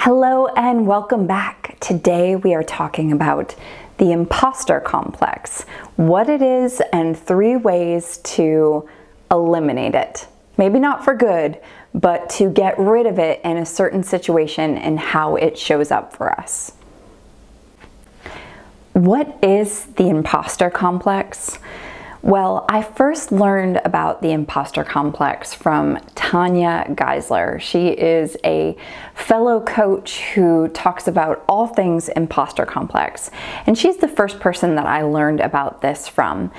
Hello and welcome back. Today we are talking about the imposter complex, what it is, and 3 ways to eliminate it. Maybe not for good, but to get rid of it in a certain situation and how it shows up for us. What is the imposter complex? Well, I first learned about the imposter complex from Tanya Geisler. She is a fellow coach who talks about all things imposter complex, and she's the first person that I learned about this from.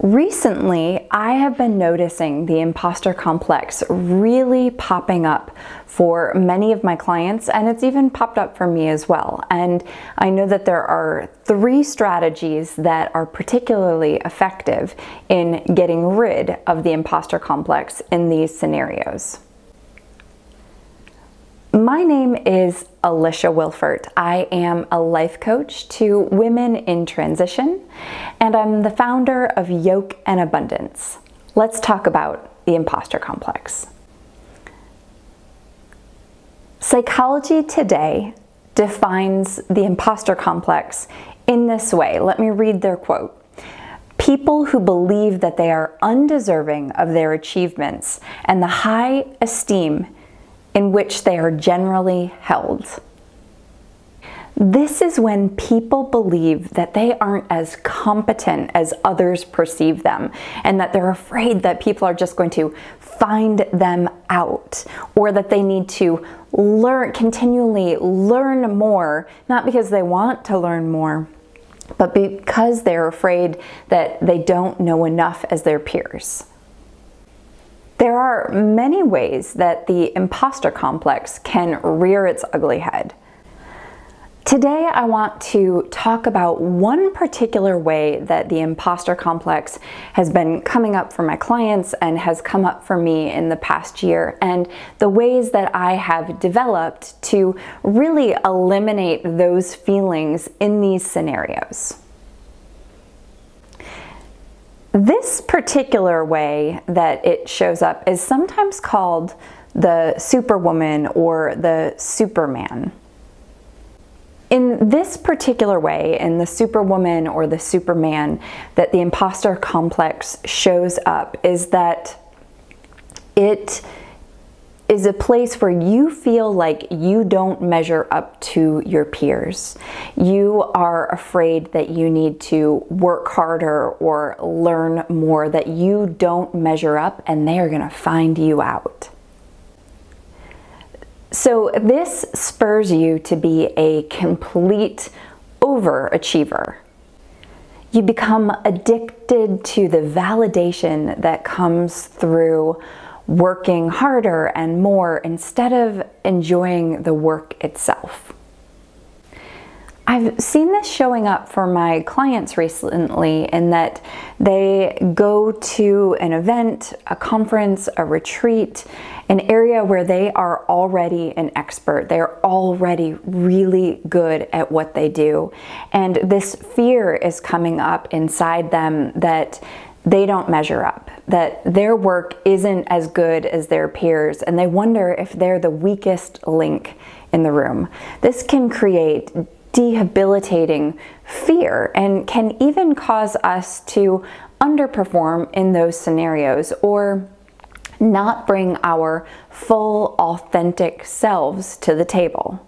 Recently, I have been noticing the imposter complex really popping up for many of my clients, and it's even popped up for me as well. And I know that there are 3 strategies that are particularly effective in getting rid of the imposter complex in these scenarios. My name is Alicia Wilfert. I am a life coach to women in transition, and I'm the founder of Yoke and Abundance. Let's talk about the imposter complex. Psychology Today defines the imposter complex in this way. Let me read their quote. People who believe that they are undeserving of their achievements and the high esteem in which they are generally held. This is when people believe that they aren't as competent as others perceive them, and that they're afraid that people are just going to find them out, or that they need to continually learn more, not because they want to learn more, but because they're afraid that they don't know enough as their peers. There are many ways that the imposter complex can rear its ugly head. Today, I want to talk about one particular way that the imposter complex has been coming up for my clients and has come up for me in the past year, and the ways that I have developed to really eliminate those feelings in these scenarios. This particular way that it shows up is sometimes called the Superwoman or the Superman. In this particular way, in the Superwoman or the Superman, that the imposter complex shows up is that it is a place where you feel like you don't measure up to your peers. You are afraid that you need to work harder or learn more, that you don't measure up and they are going to find you out. So this spurs you to be a complete overachiever. You become addicted to the validation that comes through working harder and more instead of enjoying the work itself. I've seen this showing up for my clients recently in that they go to an event, a conference, a retreat, an area where they are already an expert. They're already really good at what they do. And this fear is coming up inside them that they don't measure up, that their work isn't as good as their peers, and they wonder if they're the weakest link in the room. This can create debilitating fear and can even cause us to underperform in those scenarios or not bring our full, authentic selves to the table.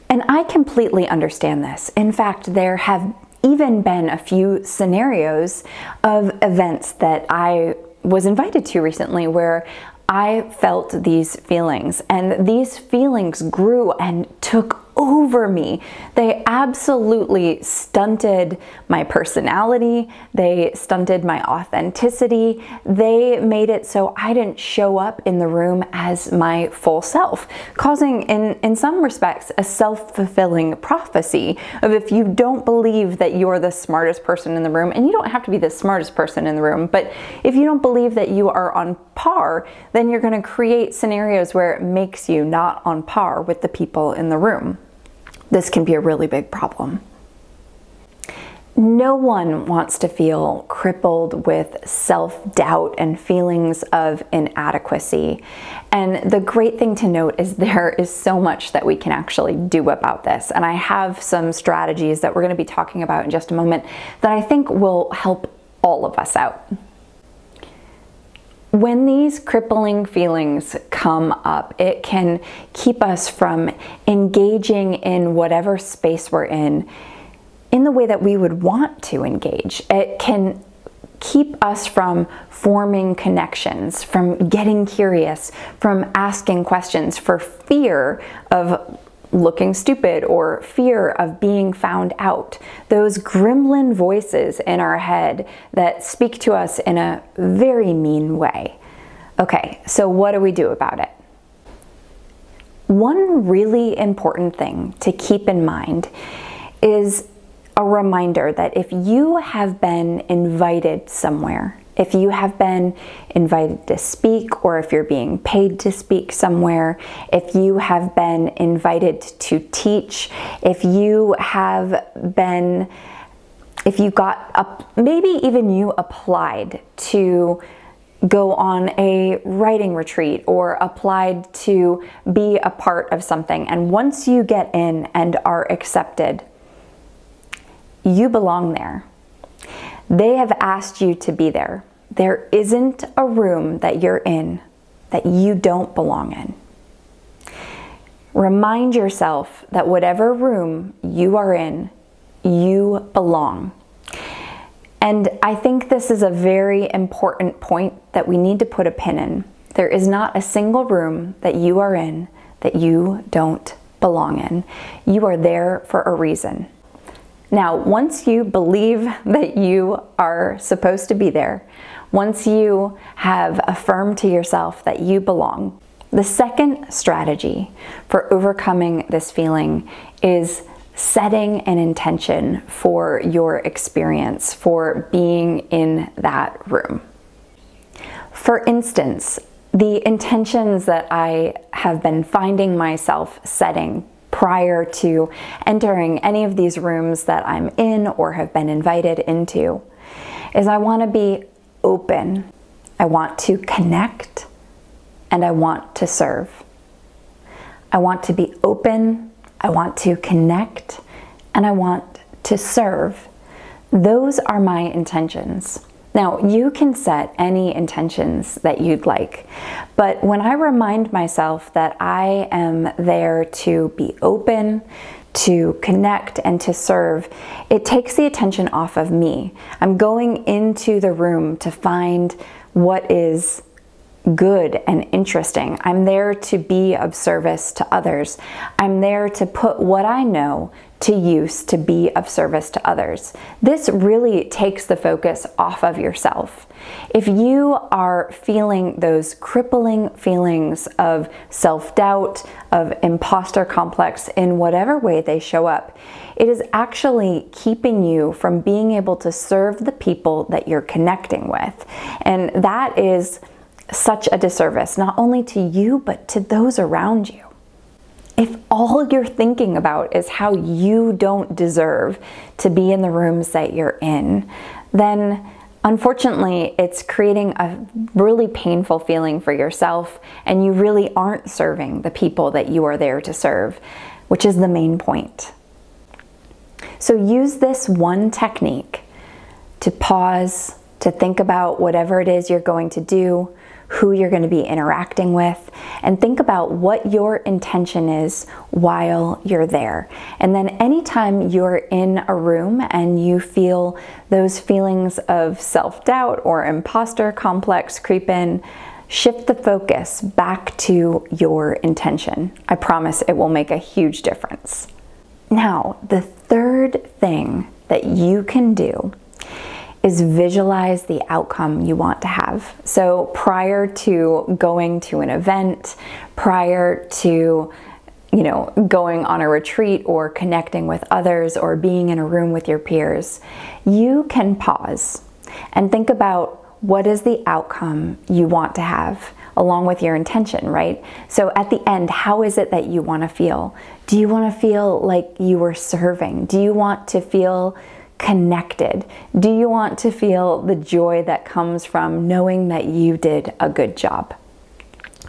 And I completely understand this. In fact, there have even been a few scenarios of events that I was invited to recently where I felt these feelings, and these feelings grew and took over me. They absolutely stunted my personality. They stunted my authenticity. They made it so I didn't show up in the room as my full self, causing in some respects a self-fulfilling prophecy of if you don't believe that you're the smartest person in the room, and you don't have to be the smartest person in the room, but if you don't believe that you are on par, then you're going to create scenarios where it makes you not on par with the people in the room. This can be a really big problem. No one wants to feel crippled with self-doubt and feelings of inadequacy. And the great thing to note is there is so much that we can actually do about this. And I have some strategies that we're going to be talking about in just a moment that I think will help all of us out. When these crippling feelings come up, it can keep us from engaging in whatever space we're in the way that we would want to engage. It can keep us from forming connections, from getting curious, from asking questions for fear of looking stupid or fear of being found out. Those gremlin voices in our head that speak to us in a very mean way. Okay, so what do we do about it? One really important thing to keep in mind is a reminder that if you have been invited somewhere, if you have been invited to speak, or if you're being paid to speak somewhere, if you have been invited to teach, if you got up, maybe even you applied to go on a writing retreat or applied to be a part of something, and once you get in and are accepted, you belong there. They have asked you to be there. There isn't a room that you're in that you don't belong in. Remind yourself that whatever room you are in, you belong. And I think this is a very important point that we need to put a pin in. There is not a single room that you are in that you don't belong in. You are there for a reason. Now, once you believe that you are supposed to be there, once you have affirmed to yourself that you belong, the second strategy for overcoming this feeling is setting an intention for your experience, for being in that room. For instance, the intentions that I have been finding myself setting prior to entering any of these rooms that I'm in or have been invited into is I want to be open, I want to connect, and I want to serve. I want to be open, I want to connect, and I want to serve. Those are my intentions. Now, you can set any intentions that you'd like, but when I remind myself that I am there to be open, to connect, and to serve, it takes the attention off of me. I'm going into the room to find what is good and interesting. I'm there to be of service to others. I'm there to put what I know to use to be of service to others. This really takes the focus off of yourself. If you are feeling those crippling feelings of self-doubt, of imposter complex in whatever way they show up, it is actually keeping you from being able to serve the people that you're connecting with. And that is such a disservice, not only to you, but to those around you. If all you're thinking about is how you don't deserve to be in the rooms that you're in, then unfortunately it's creating a really painful feeling for yourself, and you really aren't serving the people that you are there to serve, which is the main point. So use this one technique to pause, to think about whatever it is you're going to do, who you're going to be interacting with, and think about what your intention is while you're there. And then anytime you're in a room and you feel those feelings of self-doubt or imposter complex creep in, shift the focus back to your intention. I promise it will make a huge difference. Now, the third thing that you can do is visualize the outcome you want to have. So prior to going to an event, prior to going on a retreat or connecting with others or being in a room with your peers, you can pause and think about what is the outcome you want to have along with your intention, right? So at the end, how is it that you want to feel? Do you want to feel like you were serving? Do you want to feel connected? Do you want to feel the joy that comes from knowing that you did a good job?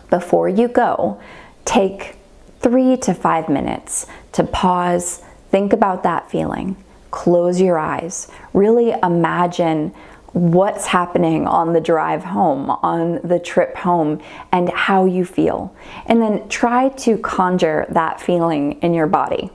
Before you go, take 3 to 5 minutes to pause, think about that feeling, close your eyes, really imagine what's happening on the drive home, on the trip home, and how you feel. And then try to conjure that feeling in your body.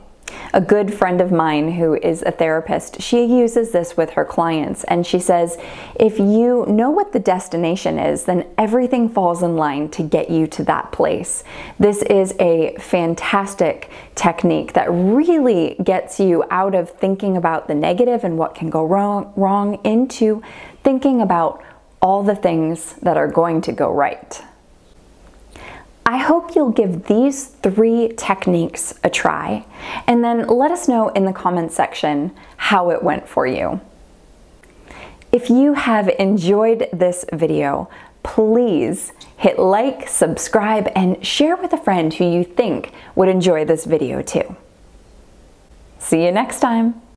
A good friend of mine who is a therapist, she uses this with her clients, and she says, if you know what the destination is, then everything falls in line to get you to that place. This is a fantastic technique that really gets you out of thinking about the negative and what can go wrong into thinking about all the things that are going to go right. I hope you'll give these 3 techniques a try, and then let us know in the comments section how it went for you. If you have enjoyed this video, please hit like, subscribe, and share with a friend who you think would enjoy this video too. See you next time.